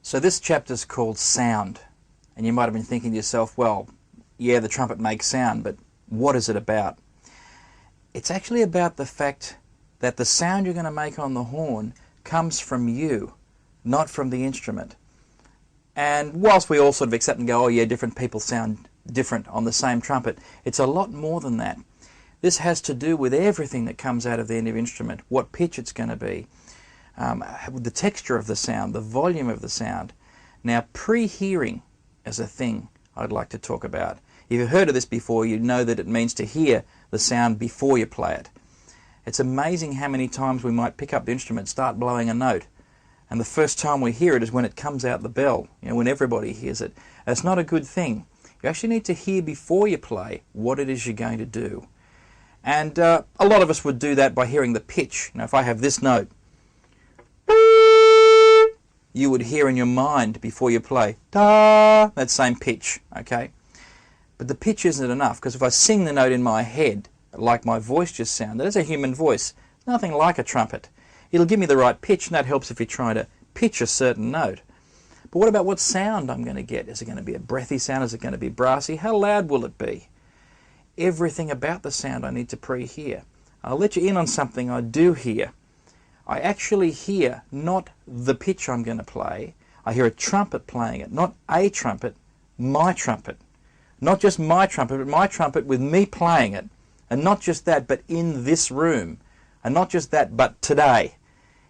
So this chapter's called Sound, and you might have been thinking to yourself, well, yeah, the trumpet makes sound, but what is it about? It's actually about the fact that the sound you're going to make on the horn comes from you, not from the instrument. And whilst we all sort of accept and go, oh yeah, different people sound different on the same trumpet, it's a lot more than that. This has to do with everything that comes out of the end of the instrument, what pitch it's going to be, the texture of the sound, the volume of the sound. Now, pre-hearing is a thing I'd like to talk about. If you've heard of this before, you know that it means to hear the sound before you play it. It's amazing how many times we might pick up the instrument, start blowing a note, and the first time we hear it is when it comes out the bell, when everybody hears it. It's not a good thing. You actually need to hear before you play what it is you're going to do. And a lot of us would do that by hearing the pitch. If I have this note, you would hear in your mind before you play, da, that same pitch, okay? But the pitch isn't enough, because if I sing the note in my head, like my voice just sounded, that's a human voice, nothing like a trumpet. It'll give me the right pitch, and that helps if you're trying to pitch a certain note. But what about what sound I'm going to get? Is it going to be a breathy sound? Is it going to be brassy? How loud will it be? Everything about the sound I need to pre-hear. I'll let you in on something I do hear. I actually hear not the pitch I'm going to play. I hear a trumpet playing it, not a trumpet, my trumpet. Not just my trumpet, but my trumpet with me playing it. And not just that, but in this room. And not just that, but today.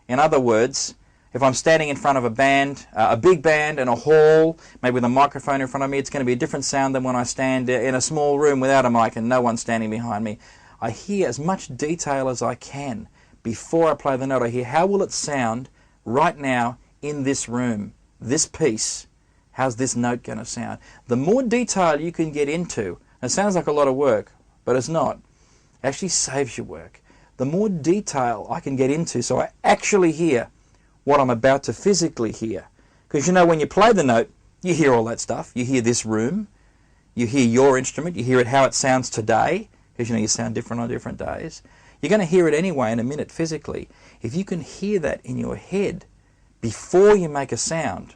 In other words, if I'm standing in front of a band, a big band in a hall, maybe with a microphone in front of me, it's going to be a different sound than when I stand in a small room without a mic and no one standing behind me. I hear as much detail as I can. Before I play the note, I hear how will it sound right now in this room, this piece. How's this note going to sound? The more detail you can get into, and it sounds like a lot of work, but it's not. It actually saves you work. The more detail I can get into so I actually hear what I'm about to physically hear. Because when you play the note, you hear all that stuff. You hear this room, you hear your instrument, you hear it how it sounds today, because you sound different on different days. You're going to hear it anyway in a minute physically. If you can hear that in your head before you make a sound,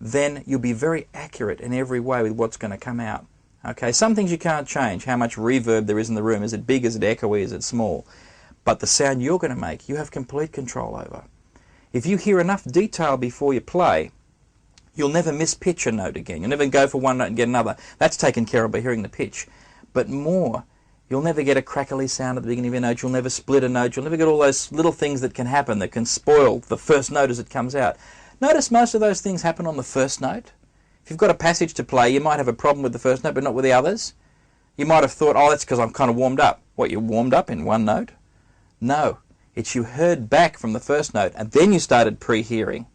then you'll be very accurate in every way with what's going to come out. Okay, some things you can't change. How much reverb there is in the room. Is it big? Is it echoey? Is it small? But the sound you're going to make, you have complete control over. If you hear enough detail before you play, you'll never mispitch a note again. You'll never go for one note and get another. That's taken care of by hearing the pitch. But more, you'll never get a crackly sound at the beginning of your note. You'll never split a note. You'll never get all those little things that can happen that can spoil the first note as it comes out. Notice most of those things happen on the first note. If you've got a passage to play, you might have a problem with the first note, but not with the others. You might have thought, oh, that's because I'm kind of warmed up. What, you warmed up in one note? No. It's you heard back from the first note, and then you started pre-hearing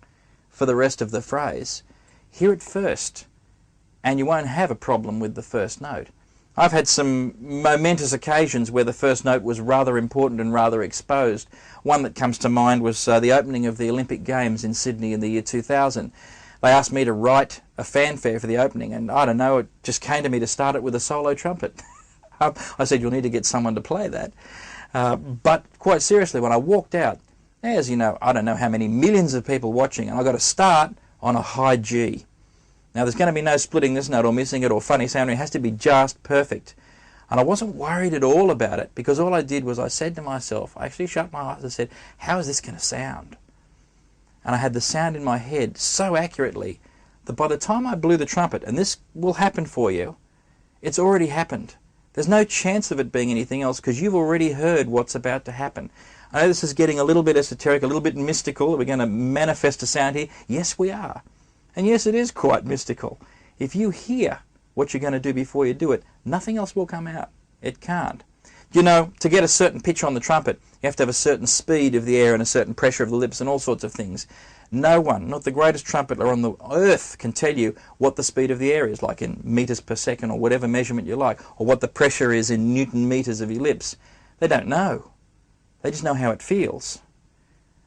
for the rest of the phrase. Hear it first, and you won't have a problem with the first note. I've had some momentous occasions where the first note was rather important and rather exposed. One that comes to mind was the opening of the Olympic Games in Sydney in the year 2000. They asked me to write a fanfare for the opening, and I don't know, it just came to me to start it with a solo trumpet. I said, you'll need to get someone to play that. But quite seriously, when I walked out, as I don't know how many millions of people watching, and I got to start on a high G. Now, there's going to be no splitting this note or missing it or funny sounding. It has to be just perfect. And I wasn't worried at all about it, because all I did was I said to myself, I actually shut my eyes and said, how is this going to sound? And I had the sound in my head so accurately that by the time I blew the trumpet, and this will happen for you, it's already happened. There's no chance of it being anything else, because you've already heard what's about to happen. I know this is getting a little bit esoteric, a little bit mystical. We're going to manifest a sound here. Yes, we are. And yes, it is quite mystical. If you hear what you're going to do before you do it, nothing else will come out. It can't. To get a certain pitch on the trumpet, you have to have a certain speed of the air and a certain pressure of the lips and all sorts of things. No one, not the greatest trumpeter on the earth, can tell you what the speed of the air is, like in meters per second or whatever measurement you like, or what the pressure is in Newton meters of your lips. They don't know. They just know how it feels.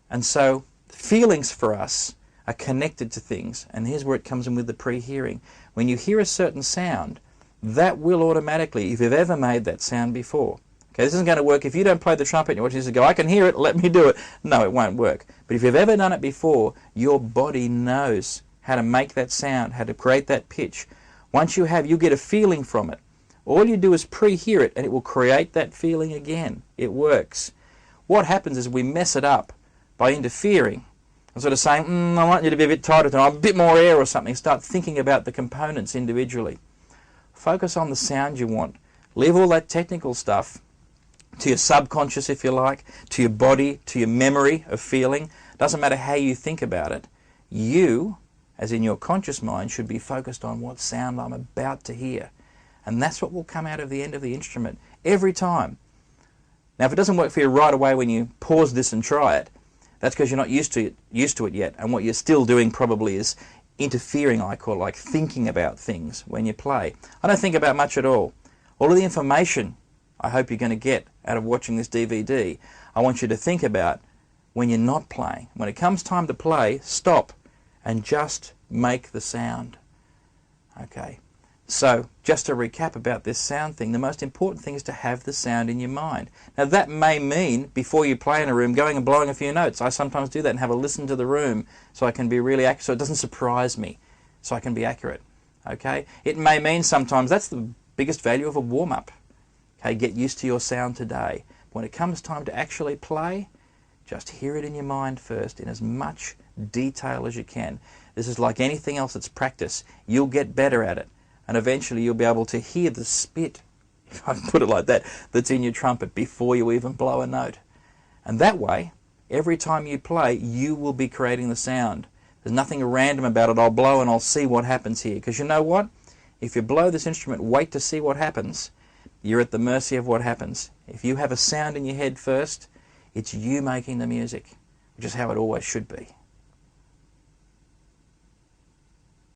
And so feelings for us are connected to things, and here's where it comes in with the pre-hearing. When you hear a certain sound, that will automatically, if you've ever made that sound before, Okay, this isn't going to work if you don't play the trumpet and you watch this and go, I can hear it, let me do it. No, it won't work. But if you've ever done it before, your body knows how to make that sound, how to create that pitch. Once you have, you get a feeling from it. All you do is pre-hear it and it will create that feeling again. It works. What happens is we mess it up by interfering and sort of saying, I want you to be a bit tighter, a bit more air or something. Start thinking about the components individually. Focus on the sound you want. Leave all that technical stuff to your subconscious, if you like, to your body, to your memory of feeling. Doesn't matter how you think about it. You, as in your conscious mind, should be focused on what sound I'm about to hear. And that's what will come out of the end of the instrument every time. Now, if it doesn't work for you right away when you pause this and try it, that's because you're not used to it yet. And what you're still doing probably is interfering, I call it, like thinking about things when you play. I don't think about much at all. All of the information I hope you're going to get out of watching this DVD, I want you to think about when you're not playing. When it comes time to play, stop and just make the sound. Okay, so just to recap about this sound thing, the most important thing is to have the sound in your mind. Now that may mean, before you play in a room, going and blowing a few notes. I sometimes do that and have a listen to the room so I can be really accurate, so it doesn't surprise me, so I can be accurate. Okay, it may mean sometimes, that's the biggest value of a warm-up. Okay, get used to your sound today. When it comes time to actually play, just hear it in your mind first in as much detail as you can. This is like anything else that's practice. You'll get better at it, and eventually you'll be able to hear the spit, if I can put it like that, that's in your trumpet before you even blow a note. And that way, every time you play, you will be creating the sound. There's nothing random about it. I'll blow and I'll see what happens here. Because you know what? If you blow this instrument, wait to see what happens. You're at the mercy of what happens. If you have a sound in your head first, it's you making the music, which is how it always should be.